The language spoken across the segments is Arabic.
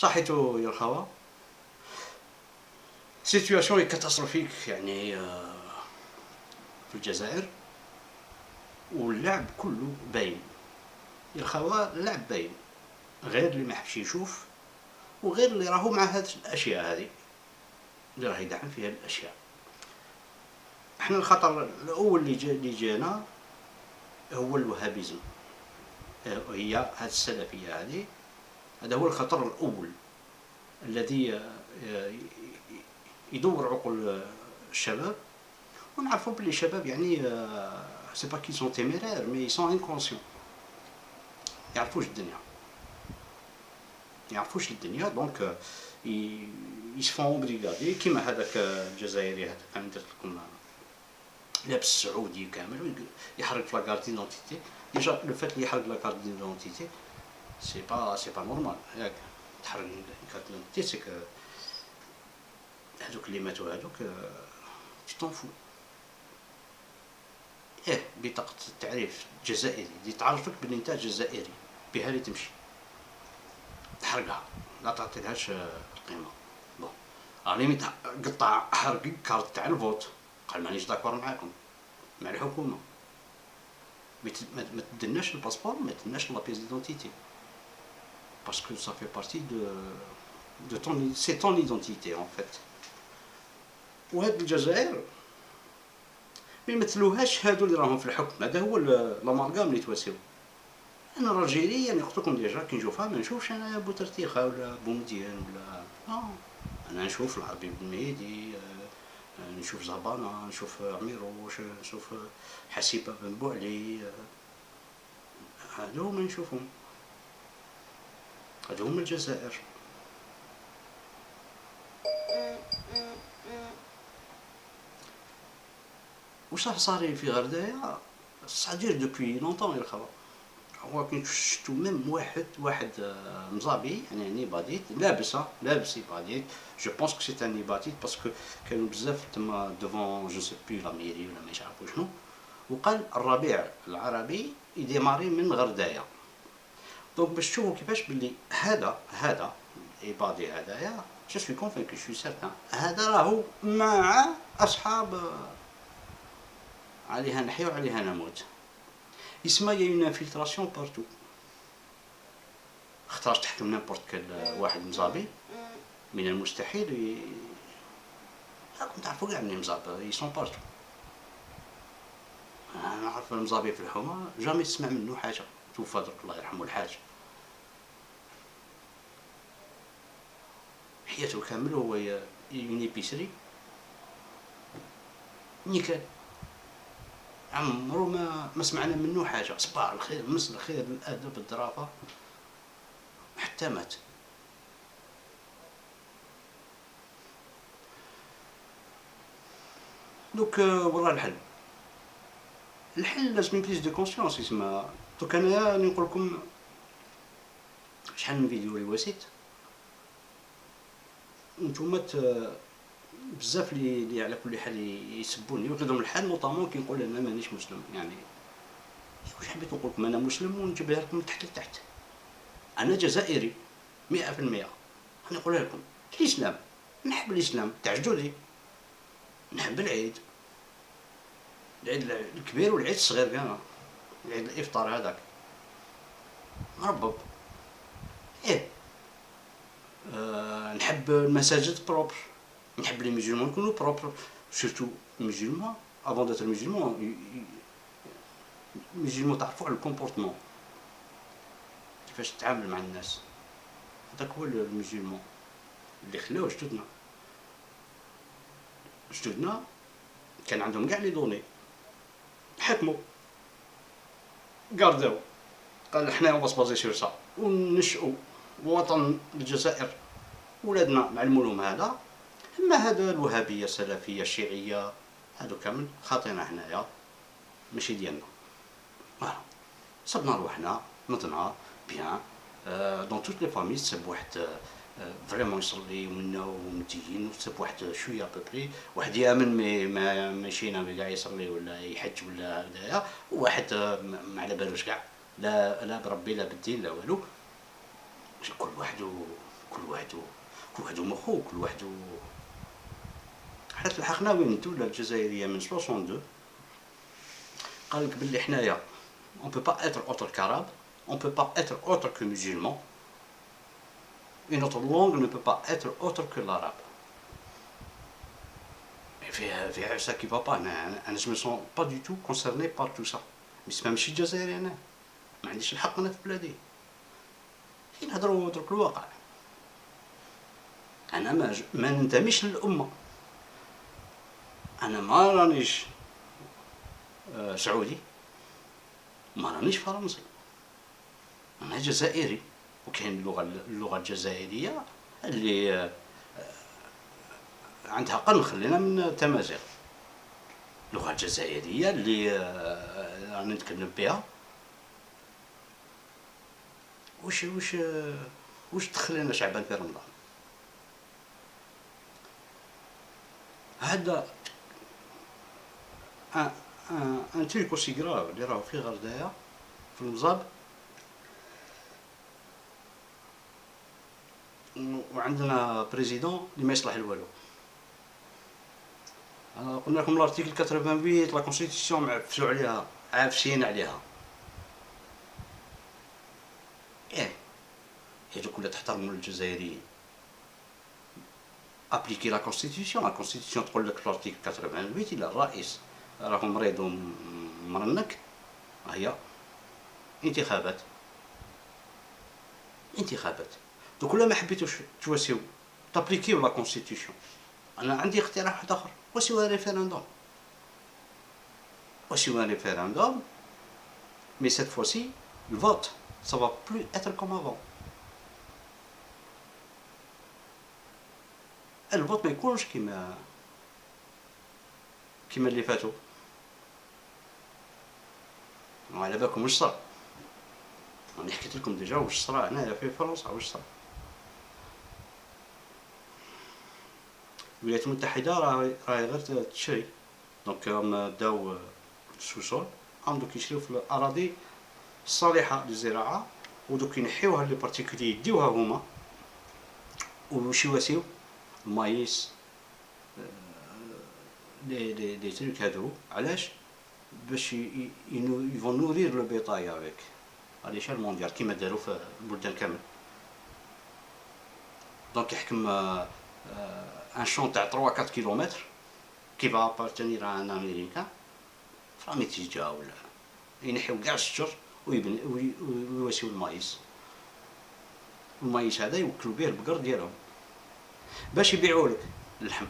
صحيتو يا الخوا. سيتوياسيون كاتاستروفيك يعني في الجزائر، واللعب كله باين يا الخوا. اللعب باين، غير اللي ما حبش يشوف، وغير اللي راهو مع هاد الاشياء هذه اللي راه يدعم فيها الاشياء. احنا الخطر الاول اللي جانا هو الوهابيزم، هي هاد السلفيه هذه. هذا هو الخطر الاول الذي يدور عقول الشباب. ونعرفوا بلي الشباب يعني سي با كي سون تيميرير مي سون انكونسيون، يعرفوش الدنيا، يعرفوش الدنيا. دونك يسفون اوبليغادي كيما هذاك الجزائري هذاك انا درت لكم لابس سعودي كامل يحرق في لاكارت ديدونتيتي. ديجا لو فات اللي يحرق لاكارت ديدونتيتي سي با نورمال. ياك تحرق لاكارت ديدونتيتي سي كو هذوك اللي ماتوا هذوك تي طون فو. بطاقة التعريف الجزائري اللي تعرفك بلي انت جزائري، بها اللي تمشي تحرقها، لا تعطيلهاش القيمة. بون ليميت قطع حرق كارت تاع الفوت، قال مانيش داكور معاكم مع الحكومة. ما تدناش الباسبور، ما تدناش لا بيس ديدونتيتي، باسكو سا في بارتي دو طون، سي طون ايدونتيتي اون فيت. وهاد الجزائر ما يمثلوهاش هادو اللي راهم في الحكم. هذا هو لامالغام اللي تواسيو. انا راجلي يعني قلت لكم ديجا كي نشوفها ما نشوفش انا بوترتيخه ولا بومدين ولا انا نشوف العربي بن مهدي، نشوف زهبانه، نشوف عميروش، نشوف حسيبه بن بوعلي. هادو هما نشوفهم، هادو هما الجزائر. واش راه صاري في غردايه صادير دوبوي لونطون يا الخوا. هو كي شفتو ميم واحد مزابي يعني نيباديت لابس نيباديت. جو بونس كو سي ان نيباديت باسكو كانوا بزاف تما دوفون جو سي بلو لا ميري ولا ما يعرفوا شنو. وقال الربيع العربي يديماري من غردايه. دونك باش تشوفوا كيفاش بلي هذا عبادي هذايا جو سوي كونفينكو جو سيرتان هذا راهو مع اصحاب عليها نحيا وعليها نموت. يسمى يا اون انفلتراسيون بارتو، خطراش تحكم نيمبورت كال واحد مزابي من المستحيل راكم تعرفوا كاع مني مزاب يسون بارتو. انا نعرف المزابي في الحومه جامي تسمع منه حاجه، توفى درك الله يرحمه الحاج، حياته كامل هو يوني بيسري نيكال، عمرو ما سمعنا منه حاجه. صباح الخير، مسا الخير، الادب، الظرافه، حتى مات. دوك ورا الحل لازم بليس دو كونسيونس يسمى. دوك انايا نقول لكم شحال من فيديو اللي واسيت نتوما بزاف اللي على كل حال يسبوني ويقولوا لهم الحال نوطامون كي نقول انا مانيش مسلم. يعني واش حبيت نقول لكم؟ انا مسلم ونجيبها لكم من تحت لتحت. انا جزائري 100%. انا نقولها لكم الاسلام، نحب الاسلام تاع جدودي، نحب العيد الكبير والعيد الصغير كاع، العيد الافطار هذاك مربب. نحب المساجد بروبر، نحب لي ميزيلمون يكونوا بروبر، سورتو ميزيلمون افون داتر ميزيلمون تعرفوا على الكومبورتمون كيفاش تتعامل مع الناس. هذاك هو الميزيلمون اللي خلاو جدودنا كان عندهم كاع لي دوني، حكموا قارداو، قال حنا اون بازي سور سا، ونشأوا وطن الجزائر ولادنا نعلموا لهم هذا. اما هذا الوهابيه السلفيه الشيعيه هادو كامل خاطينا حنايا ماشي ديالنا. فوالا صبنا روحنا نضنا بيان دون توت لي فامي تسب واحد فريمون يصلي منا ومتين، وتسب واحد شويه بوبري، واحد يامن ماشي ناوي كاع يصلي ولا يحج ولا هدايا، وواحد ما على بالوش كاع لا بربي لا بالدين لا والو. كل واحد كل واحد مخو، كل واحد. حنا تلحقنا وين الدولة الجزائرية من 62 قال لك باللي حنايا on peut pas être autre qu'arabe, on peut pas être autre que musulman, et notre langue ne peut pas être autre que l'arabe. فيها ça qui va pas. أنا je me sens pas du tout concerné par tout ça. بس ما ماشي جزائري، أنا ما عنديش الحق أنا في بلادي. نهضروا درك الواقع. أنا ما ننتميش للأمة. أنا ما رانيش سعودي، ما رانيش فرنسي، أنا جزائري. وكاين اللغة الجزائرية اللي عندها قرن، خلينا من التمازيغ. اللغة الجزائرية اللي راني نتكلم بها. واش دخل لنا شعبان في رمضان؟ هذا ان تريك اوسي كراف اللي راهو في غردايه في المزاب، وعندنا بريزيدون اللي ما يصلح لوالو. قلنا لكم الارتيكل 88 لا كونستيتيسيون معفسوا عليها، عافسين عليها. يجب كلها تحترموا الجزائريين. ابليكي لا كونستيتيسيون. لا كونستيتيسيون تقول لك في الارتيكل 88 الى الرئيس راهو مريض ومرنك، هي انتخابات. دوك كل ما حبيتوش تواسيو تابليكيو لا كونستيتيسيون، انا عندي اقتراح واحد اخر، واسيو ريفيراندوم. مي سيت فوسي الفوت ça va plus être comme avant. الفوت ما يكونش كيما اللي فاتوا. وعلى بالكم واش صرا؟ راني حكيت لكم ديجا واش صرا هنايا في فرنسا. واش صرا؟ الولايات المتحدة راهي غير تشري. دونك داو السوسول، دوك يشريو في الأراضي الصالحة للزراعة، ودوك ينحيوها لي بارتيكولي يديوها هما وش يواسيو المايس لي تروك هادو. علاش؟ باش يفون نورير لو بيطاي افيك على ليشال مونديال كيما داروا في البلدان كامل. دونك يحكم ان شون تاع 3 4 كيلومتر كي فا ابارتينير ان امريكان فراميتيجا ولا ينحيو كاع الشجر ويواسيو المايس. المايس هذا يوكلوا به البقر ديالهم باش يبيعوا لك اللحم.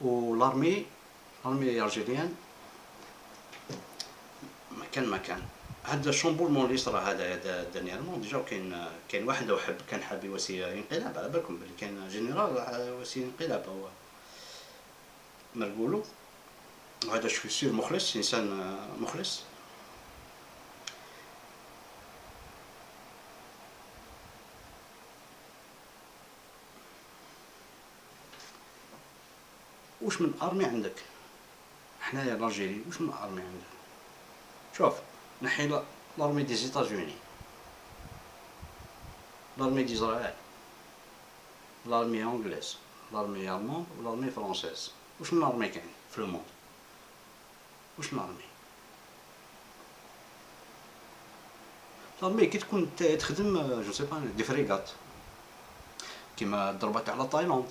والارمي الجيريان ما كان هذا الشومبولمون اللي صرا هذا دانييرمون ديجا. كاين واحد كان حاب يواسي انقلاب. على بالكم بلي كان جنرال يواسي انقلاب هو مرقولو. وهذا شو يصير مخلص، انسان مخلص. واش من ارمي عندك حنايا الجيري؟ واش من ارمي عندك؟ شوف نحي لارمي دي زيتازوني، لارمي ديزرايل، لارمي انجليز، لارمي المون ولارمي فرونسيز. واش من ارمي كاين في الموند؟ واش من ارمي؟ لارمي كي تكون تخدم جو سي با دي فريغات كيما ضربت على تايلاند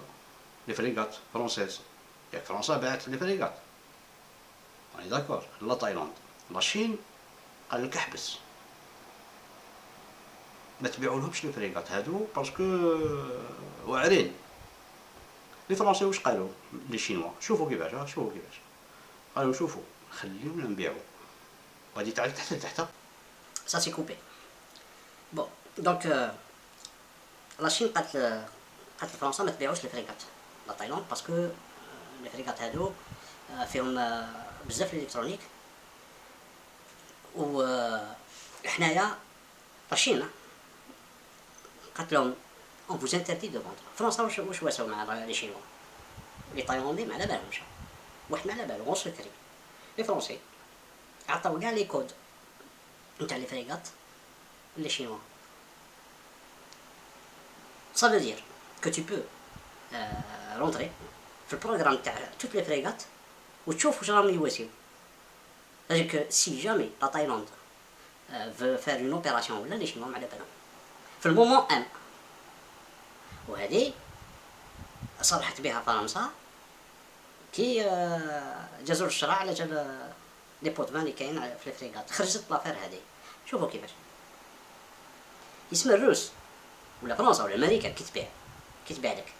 لي فريغات فرونسيز. ياك فرنسا باعت لي فريغات، راني داكور. لا تايلاند لاشين قال لك احبس ما تبيعولهمش لي فريغات هادو باسكو واعرين. لي فرنسي واش قالوا لي شينوا؟ شوفوا كيفاش قالوا شوفوا خليونا نبيعو. غادي تعاد تحت Ça c'est coupé. Bon, donc la Chine قالت لفرنسا ما تبيعوش لي فريغات لا تايلاند باسكو لي فريغات هادو فيهم بزاف الالكترونيك. و حنايا لاشين قالت لهم اون فوز انتردي دو فوندر. فرنسا واش واساو مع لي شينوا؟ لي تايلاندي ما على بالهمش، واحد ما على بالو اون سكري. لي فرونسي عطاو كاع لي كود نتاع لي فريغات لي شينوا. Ça veut dire que tu peux rentrer في البروغرام تاع توت لي فريغات وتشوف واش راهم يواسيو. C'est-à-dire que si jamais la Thaïlande veut faire une opération ولا لي شينوا ما على بالهم في المومون ان، وهذه صرحت بها فرنسا كي جازوا الشرع على جال لي بوتمان اللي كاين في الفريغات، خرجت لافير هذه. شوفوا كيفاش يسمى الروس ولا فرنسا ولا امريكا كي تبيع لك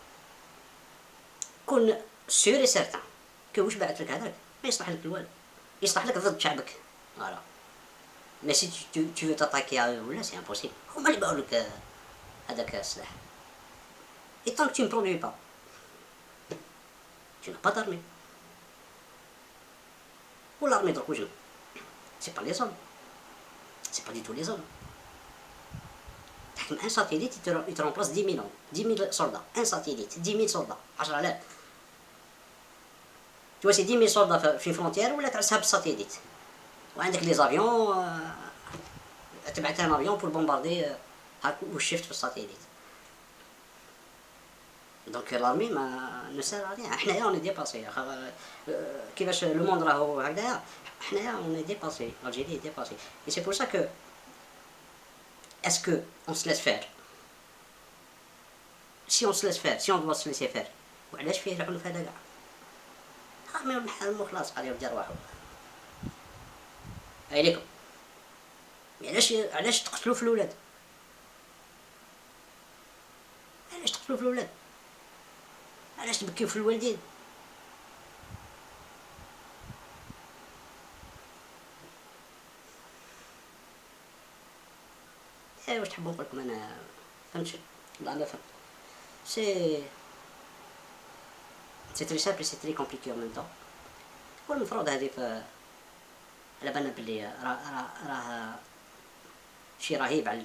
كون سيور اي سيرتان كي واش باعت لك هذاك ما يصلح لك الوالو، يصلح لك ضد شعبك. فوالا مي سي tu veux t'attaquer à eux ولا سي امبوسيبل، هما اللي باعوا لك هذاك السلاح. Et tant que tu ne produis pas, tu n'as pas d'armée. Ou l'armée de Rouge, c'est pas les hommes. C'est pas du tout les hommes. Un satellite, il te remplace 10 000 hommes, 10 000 soldats. Un satellite, 10 000 soldats. 10,000. Tu vois, c'est 10 000 soldats في frontière ولا تعسها بالساتellite. وعندك les avions، تبعت un avion pour bombarder هاك والشيفت في الساتellite. دونك لارمي ما نسال عليها. حنايا اوني ديباسي كيفاش لو موند راهو هكذايا، حنايا اوني ديباسي، الجيري ديباسي. اي سي بور سا كو اسكو اون se laisse faire. Si on se laisse faire, si on doit se laisser faire، وعلاش فيه العنف هذا كاع؟ راه من الحال خلاص قال يرجع رواحو. اي ليكم علاش تقتلوا في الاولاد؟ علاش تقتلوا في الاولاد؟ علاش تبكيو في الوالدين؟ واش تحبوا نقول لكم انا فهمتش؟ لا ما فهمت. سي تري سامبل سي تري كومبليكي اون ميم طون. والمفروض هذه على بالنا بلي راه شي رهيب على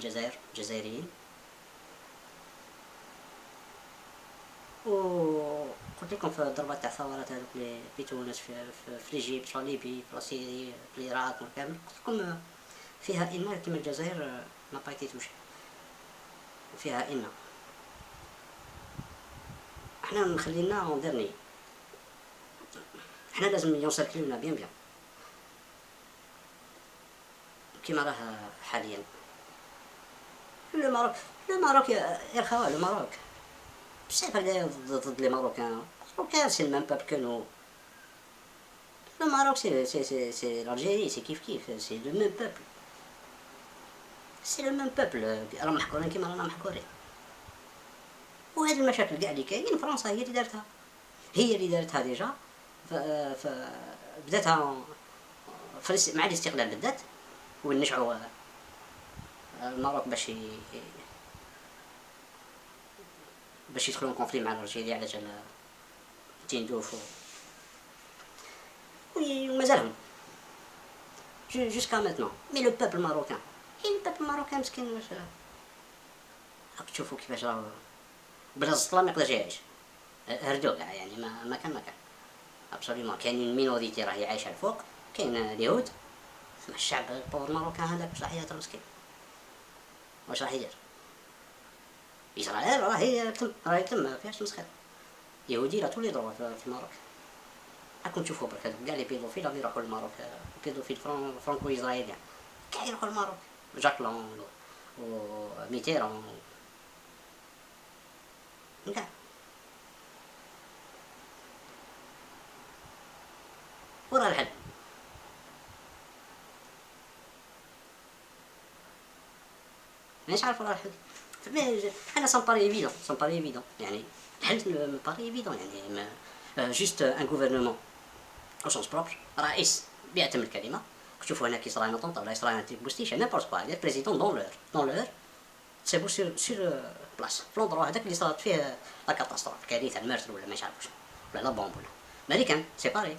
الجزائريين. وقلت لكم في الضربات تاع الثورات هذوك اللي في تونس في ليجيبت في ليبي في سوريا في العراق كامل، قلت لكم فيها إن كيما الجزائر ما بايتي توشي، فيها إن احنا مخلينا اون ديرني. احنا لازم ينسركلونا بيان كيما راه حاليا. الماروك يا الخوال، الماروك بزاف هكذايا ضد لي ماروكان. سي المام باب كو نو. لو ماروك سي l'Algérie، سي كيف سي لو ميم بوبل، سي لو ميم بوبل. راهم محكورين كيما رانا محكورين. وهاد المشاكل كاع اللي كاينين فرنسا هي اللي دارتها ديجا. بداتها مع الاستقلال بالذات، وين نشعوا الماروك باش يدخلون كونفلي مع الجزائر على جال تيندوف ومازالهم جوسكا ماتنون. مي لو بوبل ماروكان، البوبل ماروكان مسكين واش راك تشوفوا كيفاش راه بلا الزطله ما يقدرش يعيش. هردو كاع يعني ما كان ابسوليومون. كاينين مينوريتي راهي عايشه الفوق، كاين اليهود. الشعب البور ماروكان هذاك واش راح يهضر مسكين؟ واش راح يدير؟ إسرائيل راهي تم ما فيهاش مسخره. يهودي لا تولي دروا في الماروك. راكم تشوفوا برك هذوك كاع لي بيدوفيل راهم يروحوا للماروك. بيدوفيل فرانكو إسرائيليان كاع يروحوا للماروك. جاك لون وميتيرون كاع. وراه الحل. مانيش عارف وراه الحل. انا سان باري ايفيدون يعني الحل باري ايفيدون يعني جوست ان غوفرنمون او سونس بروبر، رئيس بيعتم الكلمه. تشوفوا هنا كي صرا نطونط ولا صرا بوستيش نيمبورت كوا لي بريزيدون دون لور سي بو سير بلاص في لوندرو هذاك اللي صارت فيه لا كاتاستروف كارثه المرسل ولا ما عارف ولا لا بومب ولا امريكان سي باري.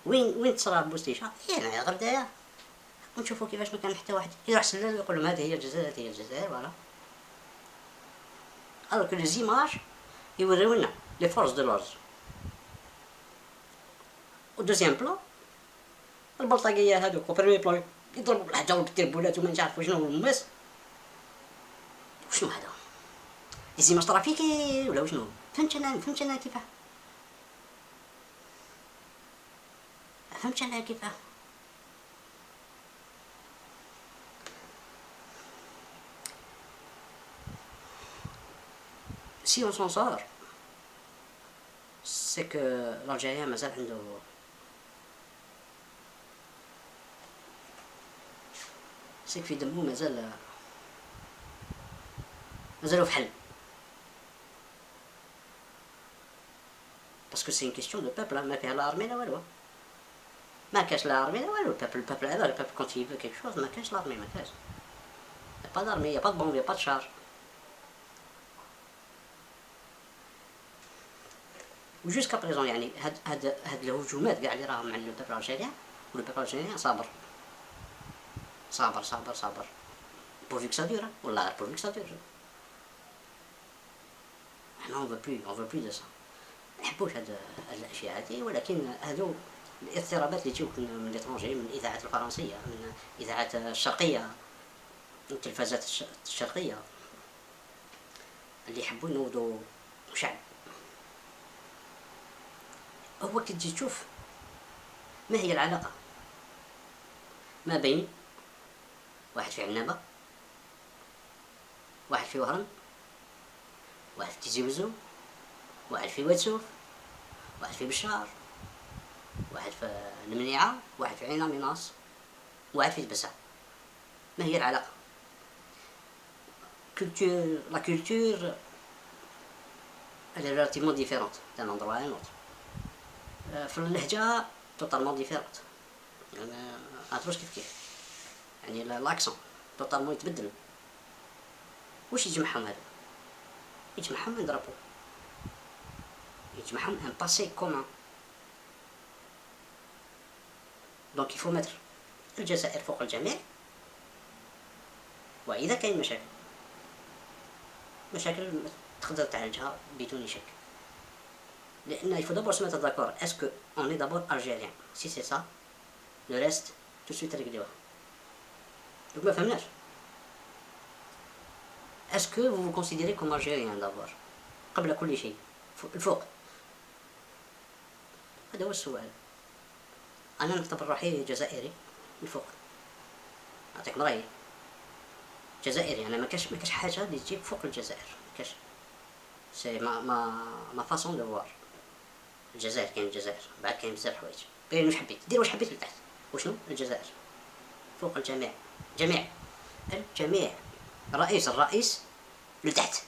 وين تصرا بوستيشه هنا غردايا. ونشوفوا كيفاش ما كان حتى واحد يروح سلال ويقول لهم هذه هي الجزائر فوالا. الوغ كو لي زيماج يوريونا لي فورس دو لوردر ودوزيام بلان البلطاقيه هذوك، وبريمي بلان يضربوا بالحجر وبالتربولات وما نعرفوا شنو الماس. وشنو هذا؟ ليزيماج ترافيكي ولا وشنو؟ فهمتش انا كيفاه، فهمتش انا كيفاه. Si on s'en sort, c'est que l'Algérien مازال عنده سيك في دمو، مازالو في حل. باسكو سي كيستيون دو بيبل، ما فيها لا ارمي لا والو، ما كاش لا ارمي لا والو. البيبل هذا، البيبل كونت يفو كيك شوز ما كاش لارمي، ما كاش، يا با دارمي، يا با دو بومب، يا با دو شار. وجوسكا بريزون يعني هاد الهجومات كاع اللي راهم على البيبل الجيريان، والبيبل الجيريان صابر صابر صابر صابر pourvu que ça dure، والله غير pourvu que ça dure. حنا اون فو بلو دو سا، منحبوش هاد الاشياء هادي، ولكن هادو الاضطرابات اللي تجيوك من ليترونجي، من الاذاعات الفرنسيه، من الاذاعات الشرقيه، التلفازات الشرقيه، اللي يحبوا ينوضوا شعب. هو كي تجي تشوف ما هي العلاقه ما بين واحد في عنابه، واحد في وهران، واحد في تيزي وزو، واحد في واتسوف، واحد في بشار، واحد في المنيعة، واحد في عين ميناص، واحد في تبسع. ما هي العلاقة؟ لا culture elle est relativement différente d'un endroit à un autre. في اللهجة totalement différente، يعني ما عرفتوش كيف يعني لاكسون توتالمون يتبدل. واش يجمعهم هذا؟ يجمعهم ان درابو، يجمعهم ان باسي كومان. دونك يفو متر الجزائر فوق الجميع. واذا كاين مشاكل تقدر تعالجها بدون شك، لان il faut d'abord se mettre d'accord. Est-ce que on est d'abord algérien? Si c'est ça, le reste tout de suite réglé. Donc ما فهمناش. Est-ce que vous vous considérez comme algérien d'abord قبل كل شيء؟ الفوق. هذا هو السؤال. أنا نعتبر روحي جزائري الفوق. أعطيك رأيي. جزائري أنا ما كاش حاجة اللي تجيب فوق الجزائر، ما كاش. سي ما فاسون دو فوار. الجزائر كاين الجزائر، بعد كاين بزاف حوايج. باين واش حبيت، دير واش حبيت لتحت. وشنو؟ الجزائر. فوق الجميع. الجميع. الرئيس لتحت،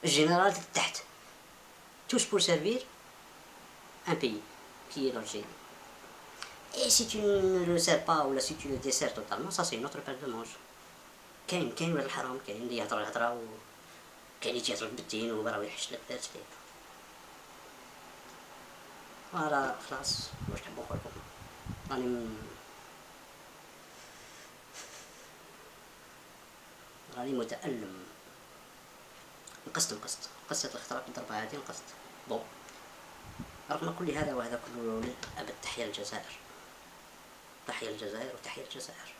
الجنرال لتحت. tous pour servir un pays qui est l'Algérie. Et si tu ne le sers pas ou si tu le desserres totalement, ça c'est une autre paire de manches. كاين ولاد الحرام، كاين اللي يهضر الهضره، وكاين اللي يهضر بالدين وراه يحش لك دارت ليه. فوالا خلاص، واش تحبوا نقول لكم؟ راني متألم. نقصت الاختراق بالضربة هذه، نقصت. بون، رغم كل هذا وهذا كله، للأبد تحيا الجزائر، تحيا الجزائر وتحيا الجزائر.